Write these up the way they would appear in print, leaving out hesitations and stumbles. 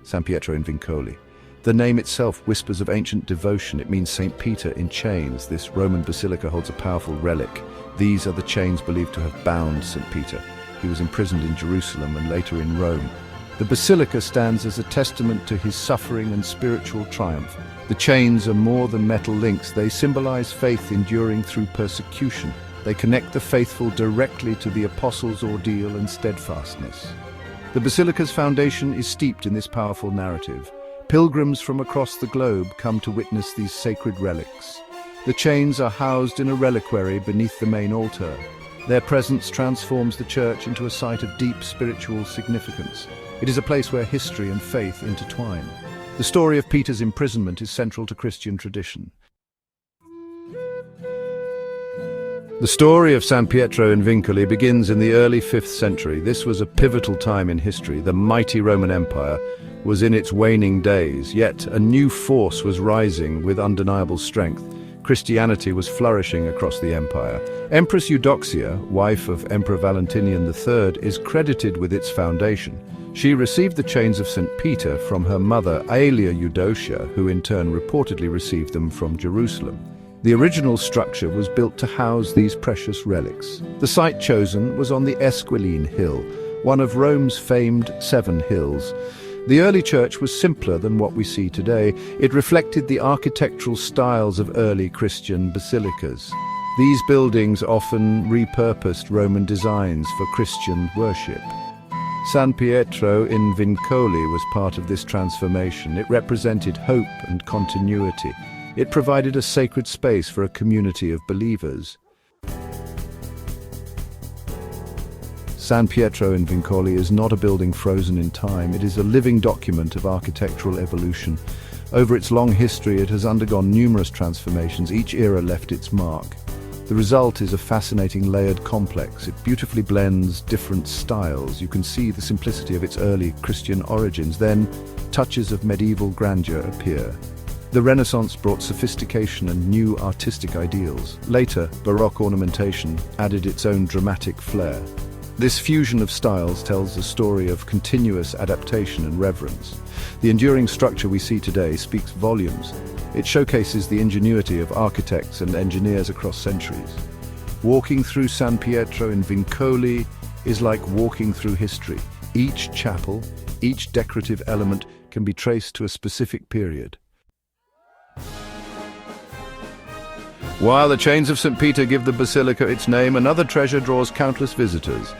San Pietro in Vincoli. The name itself whispers of ancient devotion. It means St. Peter in chains. This Roman basilica holds a powerful relic. These are the chains believed to have bound St. Peter. He was imprisoned in Jerusalem and later in Rome. The basilica stands as a testament to his suffering and spiritual triumph. The chains are more than metal links. They symbolize faith enduring through persecution. They connect the faithful directly to the apostles' ordeal and steadfastness. The basilica's foundation is steeped in this powerful narrative. Pilgrims from across the globe come to witness these sacred relics. The chains are housed in a reliquary beneath the main altar. Their presence transforms the church into a site of deep spiritual significance. It is a place where history and faith intertwine. The story of Peter's imprisonment is central to Christian tradition. The story of San Pietro in Vincoli begins in the early 5th century. This was a pivotal time in history. The mighty Roman Empire was in its waning days, yet a new force was rising with undeniable strength. Christianity was flourishing across the empire. Empress Eudoxia, wife of Emperor Valentinian III, is credited with its foundation. She received the chains of St. Peter from her mother Aelia Eudocia, who in turn reportedly received them from Jerusalem. The original structure was built to house these precious relics. The site chosen was on the Esquiline Hill, one of Rome's famed 7 hills. The early church was simpler than what we see today. It reflected the architectural styles of early Christian basilicas. These buildings often repurposed Roman designs for Christian worship. San Pietro in Vincoli was part of this transformation. It represented hope and continuity. It provided a sacred space for a community of believers. San Pietro in Vincoli is not a building frozen in time. It is a living document of architectural evolution. Over its long history, it has undergone numerous transformations. Each era left its mark. The result is a fascinating layered complex. It beautifully blends different styles. You can see the simplicity of its early Christian origins. Then, touches of medieval grandeur appear. The Renaissance brought sophistication and new artistic ideals. Later, Baroque ornamentation added its own dramatic flair. This fusion of styles tells a story of continuous adaptation and reverence. The enduring structure we see today speaks volumes. It showcases the ingenuity of architects and engineers across centuries. Walking through San Pietro in Vincoli is like walking through history. Each chapel, each decorative element can be traced to a specific period. While the chains of St. Peter give the basilica its name, another treasure draws countless visitors.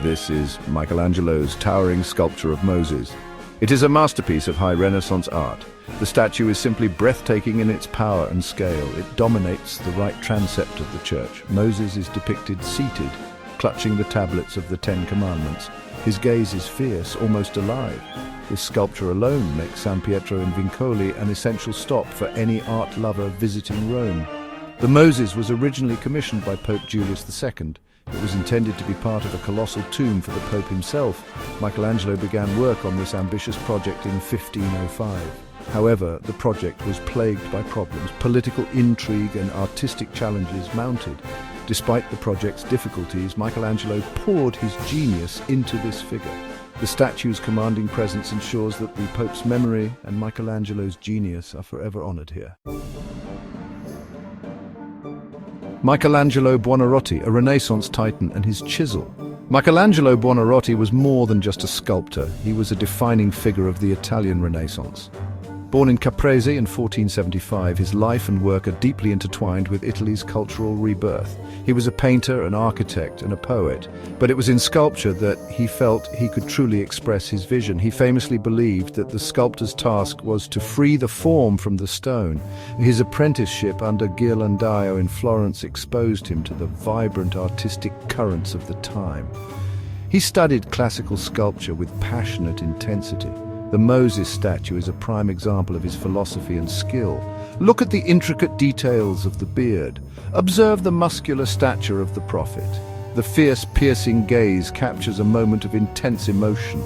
This is Michelangelo's towering sculpture of Moses. It is a masterpiece of high Renaissance art. The statue is simply breathtaking in its power and scale. It dominates the right transept of the church. Moses is depicted seated, clutching the tablets of the 10 Commandments. His gaze is fierce, almost alive. This sculpture alone makes San Pietro in Vincoli an essential stop for any art lover visiting Rome. The Moses was originally commissioned by Pope Julius II. It was intended to be part of a colossal tomb for the Pope himself. Michelangelo began work on this ambitious project in 1505. However, the project was plagued by problems. Political intrigue and artistic challenges mounted. Despite the project's difficulties, Michelangelo poured his genius into this figure. The statue's commanding presence ensures that the Pope's memory and Michelangelo's genius are forever honored here. Michelangelo Buonarroti, a Renaissance titan, and his chisel. Michelangelo Buonarroti was more than just a sculptor. He was a defining figure of the Italian Renaissance. Born in Caprese in 1475, his life and work are deeply intertwined with Italy's cultural rebirth. He was a painter, an architect, and a poet, but it was in sculpture that he felt he could truly express his vision. He famously believed that the sculptor's task was to free the form from the stone. His apprenticeship under Ghirlandaio in Florence exposed him to the vibrant artistic currents of the time. He studied classical sculpture with passionate intensity. The Moses statue is a prime example of his philosophy and skill. Look at the intricate details of the beard. Observe the muscular stature of the prophet. The fierce, piercing gaze captures a moment of intense emotion.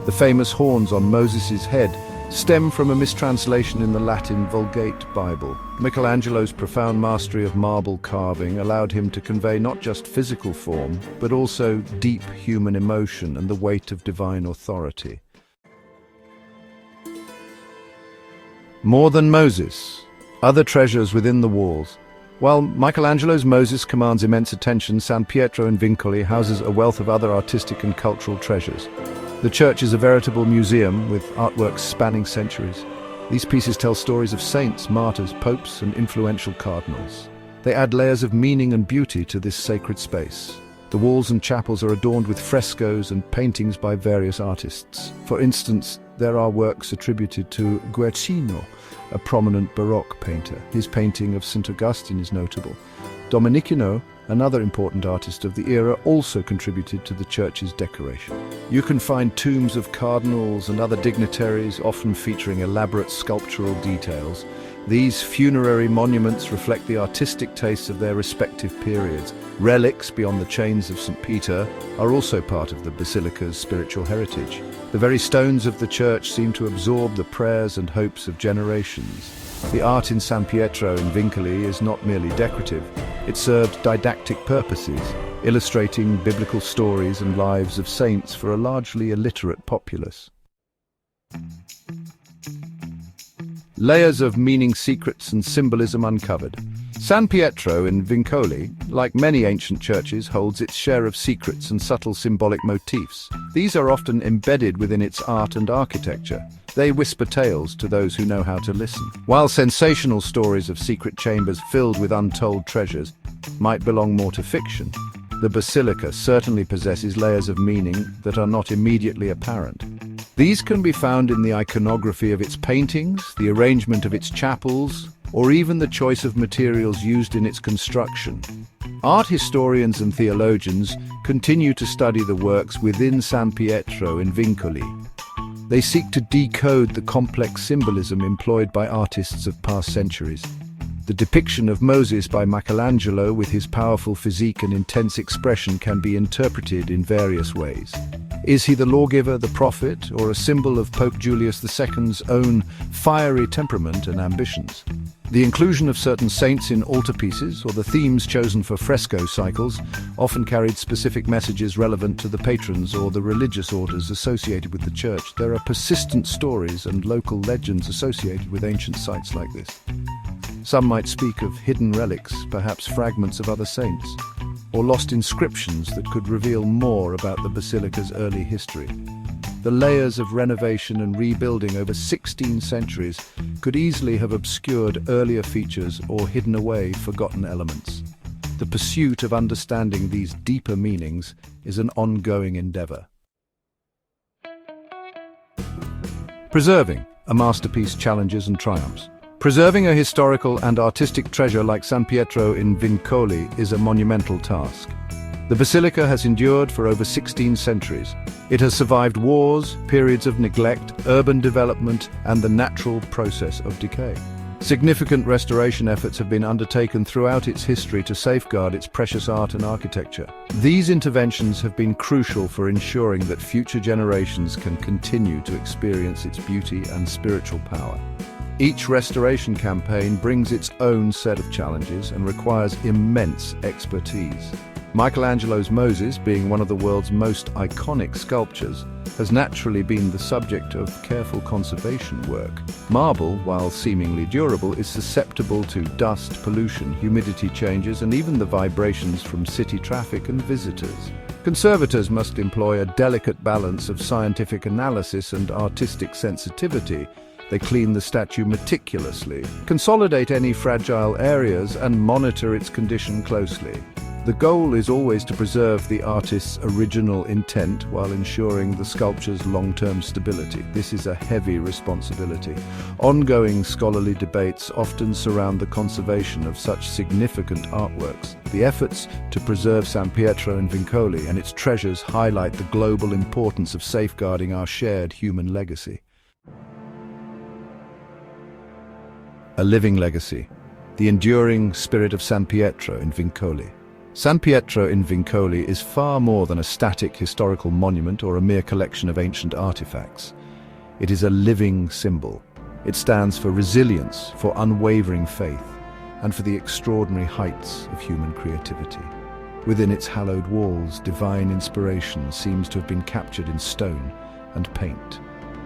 The famous horns on Moses' head stem from a mistranslation in the Latin Vulgate Bible. Michelangelo's profound mastery of marble carving allowed him to convey not just physical form, but also deep human emotion and the weight of divine authority. More than Moses, other treasures within the walls. While Michelangelo's Moses commands immense attention, San Pietro in Vincoli houses a wealth of other artistic and cultural treasures. The church is a veritable museum with artworks spanning centuries. These pieces tell stories of saints, martyrs, popes, and influential cardinals. They add layers of meaning and beauty to this sacred space. The walls and chapels are adorned with frescoes and paintings by various artists. For instance, there are works attributed to Guercino, a prominent Baroque painter. His painting of St. Augustine is notable. Domenichino, another important artist of the era, also contributed to the church's decoration. You can find tombs of cardinals and other dignitaries, often featuring elaborate sculptural details. These funerary monuments reflect the artistic tastes of their respective periods. Relics beyond the chains of St. Peter are also part of the basilica's spiritual heritage. The very stones of the church seem to absorb the prayers and hopes of generations. The art in San Pietro in Vincoli is not merely decorative. It served didactic purposes, illustrating biblical stories and lives of saints for a largely illiterate populace. Layers of meaning, secrets, and symbolism uncovered. San Pietro in Vincoli, like many ancient churches, holds its share of secrets and subtle symbolic motifs. These are often embedded within its art and architecture. They whisper tales to those who know how to listen. While sensational stories of secret chambers filled with untold treasures might belong more to fiction, the basilica certainly possesses layers of meaning that are not immediately apparent. These can be found in the iconography of its paintings, the arrangement of its chapels, or even the choice of materials used in its construction. Art historians and theologians continue to study the works within San Pietro in Vincoli. They seek to decode the complex symbolism employed by artists of past centuries. The depiction of Moses by Michelangelo, with his powerful physique and intense expression, can be interpreted in various ways. Is he the lawgiver, the prophet, or a symbol of Pope Julius II's own fiery temperament and ambitions? The inclusion of certain saints in altarpieces, or the themes chosen for fresco cycles, often carried specific messages relevant to the patrons or the religious orders associated with the church. There are persistent stories and local legends associated with ancient sites like this. Some might speak of hidden relics, perhaps fragments of other saints, or lost inscriptions that could reveal more about the basilica's early history. The layers of renovation and rebuilding over 16 centuries could easily have obscured earlier features or hidden away forgotten elements. The pursuit of understanding these deeper meanings is an ongoing endeavor. Preserving a masterpiece, challenges and triumphs. Preserving a historical and artistic treasure like San Pietro in Vincoli is a monumental task. The basilica has endured for over 16 centuries. It has survived wars, periods of neglect, urban development, and the natural process of decay. Significant restoration efforts have been undertaken throughout its history to safeguard its precious art and architecture. These interventions have been crucial for ensuring that future generations can continue to experience its beauty and spiritual power. Each restoration campaign brings its own set of challenges and requires immense expertise. Michelangelo's Moses, being one of the world's most iconic sculptures, has naturally been the subject of careful conservation work. Marble, while seemingly durable, is susceptible to dust, pollution, humidity changes, and even the vibrations from city traffic and visitors. Conservators must employ a delicate balance of scientific analysis and artistic sensitivity. They clean the statue meticulously, consolidate any fragile areas, and monitor its condition closely. The goal is always to preserve the artist's original intent while ensuring the sculpture's long-term stability. This is a heavy responsibility. Ongoing scholarly debates often surround the conservation of such significant artworks. The efforts to preserve San Pietro in Vincoli and its treasures highlight the global importance of safeguarding our shared human legacy. A living legacy. The enduring spirit of San Pietro in Vincoli. San Pietro in Vincoli is far more than a static historical monument or a mere collection of ancient artifacts. It is a living symbol. It stands for resilience, for unwavering faith, and for the extraordinary heights of human creativity. Within its hallowed walls, divine inspiration seems to have been captured in stone and paint.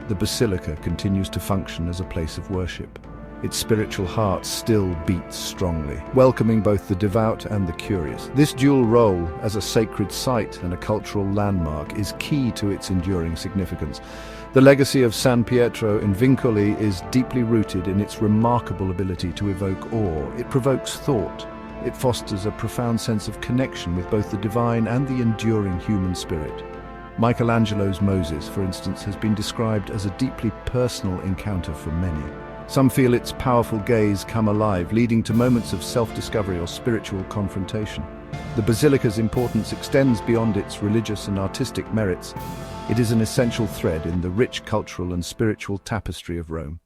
the basilica continues to function as a place of worship. Its spiritual heart still beats strongly, welcoming both the devout and the curious. This dual role as a sacred site and a cultural landmark is key to its enduring significance. The legacy of San Pietro in Vincoli is deeply rooted in its remarkable ability to evoke awe. It provokes thought. It fosters a profound sense of connection with both the divine and the enduring human spirit. Michelangelo's Moses, for instance, has been described as a deeply personal encounter for many. Some feel its powerful gaze come alive, leading to moments of self-discovery or spiritual confrontation. The basilica's importance extends beyond its religious and artistic merits. It is an essential thread in the rich cultural and spiritual tapestry of Rome.